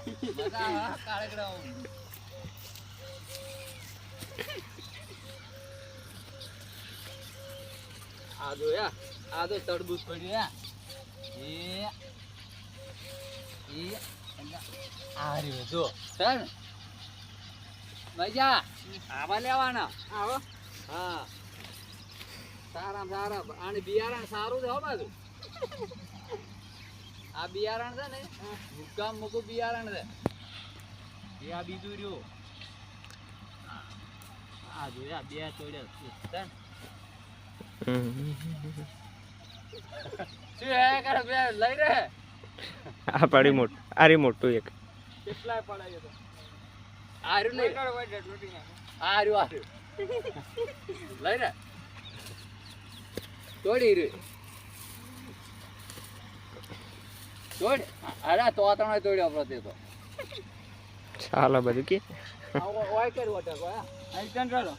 મજા કાળેગડા આ જો યા આ તો તડબૂચ પડ્યું યા એ આ રહ્યો જો સર મજા આવા લેવાના આવો હા સારા સારા આને બિયારણ સારું છે હો બાજુ આ બિયારણ છે ને મુકામ મુકુ બિયારણ છે એ આ બીજું રહ્યું આ જોયા બે તોડ્યા શું હે કરે બે લઈ રે આ પડી મોટું આ રી મોટું એક કેટલાય પડાય તો આર્યું લઈ આર્યું લઈ રે તોડી રે તોડ અરે તો ત્રણ તોડ્યો આપણો તે તો ચાલો બધું કે ઓય કર વટા કો આ કંટ્રોલ